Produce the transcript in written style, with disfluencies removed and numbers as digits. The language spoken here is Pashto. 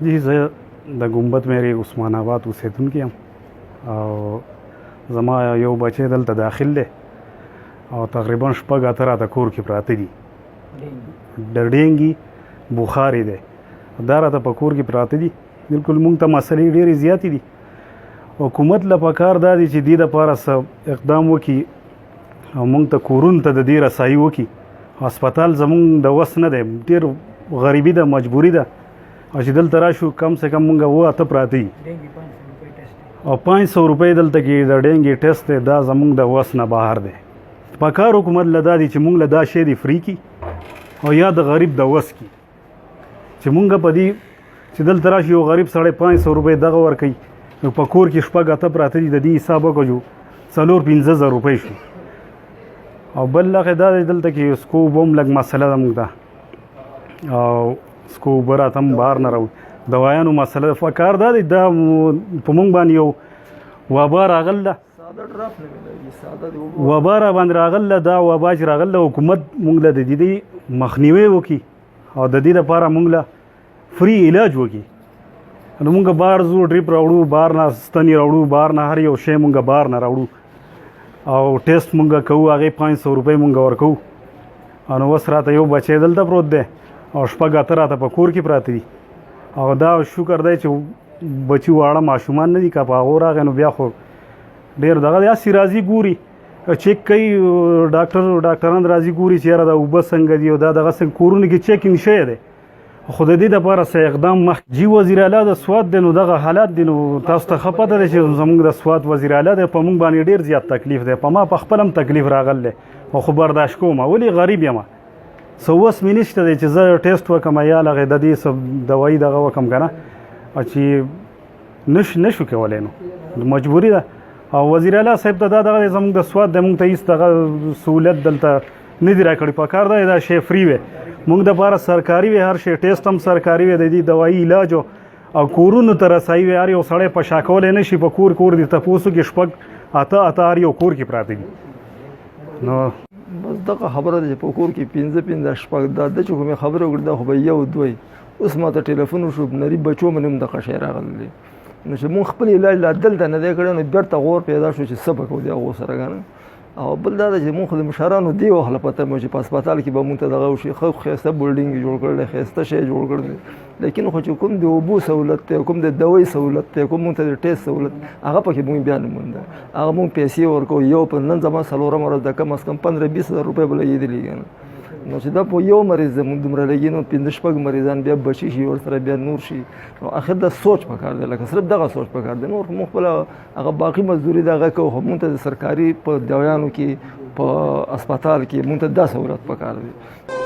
جی زه د ګمبد مېرې عثمان آباد اوسېدونکی یم او زما یو بچی دلته داخل دی او تقریبا شپږ اته راته کور کې پراته دي د ډینګي بخار دی دا راته په کور کې پراته دي بلکل مونږ ته مسلې ډېرې زیاتې دي حکومت له پکار دا دی چې دې دپاره څه اقدام وکړي او مونږ ته کورونو ته د دې رسایي وکړي هسپتال زمونږ د وس نه دی ډېر غریبي ده مجبوري ده او چې دلته راشو کم سے کم مونږ اوه اته پراته دي او 500 روپۍ دلته کې د ډینګي ټیسټ دی دا زمونږ د وس نه بهر دی پکار حکومت له دا دی چې مونږ له دا شی دی فری کړي او یا د غریب د وس کړي چې مونږ په دې چې دلته راشي یو غریب سړی 500 روپۍ دغه ورکوي نو په کور کې شپږ اته پراته دي د دې حساب وکړو 4-5 روپۍ شو او بل لکه دا دی دلته کې سکوب هم لږ مسله ده مونږ ته او سکوب راته هم بهر نه راوړي دوایانو مسله ده پکار دا دی دا په مونږ باندې یو وبا راغله وبا را باندې راغله دا وبا چې راغله حکومت مونږ له د دې مخنیوی وکړي او د دې لپاره مونږ له فری علاج وکړي نو مونږ بهر ځو ډریپ راوړو بهر نه ستنې راوړو بهر نه هر یو شی مونږ بهر نه راوړو او ټیسټ مونږ کوو هغې 500 روپۍ مونږ ورکوو نو اوس راته یو بچی دلته پروت دی او شپږ اته راته په کور کې پراته دي او دا شکر دی چې بچي واړه ماشومان نه دي که په هغو راغی نو بیا خو ډېر دغه دی هسې راځي ګوري چیک کوي ډاکټران راځي ګوري چې یاره دا اوبه څنګه دي او دا دغه څنګه کورونو کې چیکینګ شوی دی خو د دې دپاره څه اقدام مخ جی وزیر اعلی د سوات دی نو دغه حالات دي نو تاسو ته ښه پته دی چې زموږ د سوات وزیر اعلی دی په موږ باندې ډېر زیات تکلیف دی په ما په خپل هم تکلیف راغلی دی خو برداشت کوم ولې غریب یم څه وس مې نشته دی چې زه ټیسټ وکړم یا هغې د دې څه دوایي دغه وکړم که نه چې نشو کولی نو مجبوري ده او وزیر اعلی صاحب ته دا دغه دی زموږ د سوات دی موږ ته هېڅ دغه سهولت دلته نه دي راکړي پکار دی دا شی فری وی موږ دپاره سرکاري وي هر شی ټیسټ هم سرکاري وي د دې دوایي علاج او کورونو ته رسایي وي هر یو سړی په شا کولی نه شي په کور دي تپوسو کې شپږ اته هر یو کور کې پراته دي نو بس دغه خبره ده چې په کور کې 5 شپږ دا د چې کومې خبره وکړي دا خو به یو دوی اوس ما ته ټلیفون وشو نری بچو مې هم دغه شی راغلی نو چې مونږ خپل علاج لا دلته نه دی کړی نو بېرته غور پیدا شو چې څه به کوو د هغو سره که نه او بل دا ده چې مونږ خو د مشرانو دې وخت له پته مو چې په هسپتال کې به مونږ ته دغه وشي ښه ښایسته بلډینګ یې جوړ کړی دی ښایسته شی جوړ کړی دی لیکن خو چې کوم د اوبو سهولت دی کوم د دوی سهولت دی کوم مونږ ته د ټیسټ سهولت هغه پکې مونږ بیا نه مونده هغه مونږ پیسې ورکوو یو په نن زما څلورمه ورځ د کم از کم 15-20 روپۍ به لګېدلي که نه نو چې دا په یو مریض زموږ دومره لګي نو 5-6 مریضان بیا بچي شي ورسره بیا نور شي نو اخر دا سوچ پکار دی لکه صرف دغه سوچ پکار دی نور مونږ خپله هغه باقي مزدوري دغه کوو خو مونږ ته د سرکاري په دویانو کې په هسپتال کې مونږ ته دا سهولت پکار دی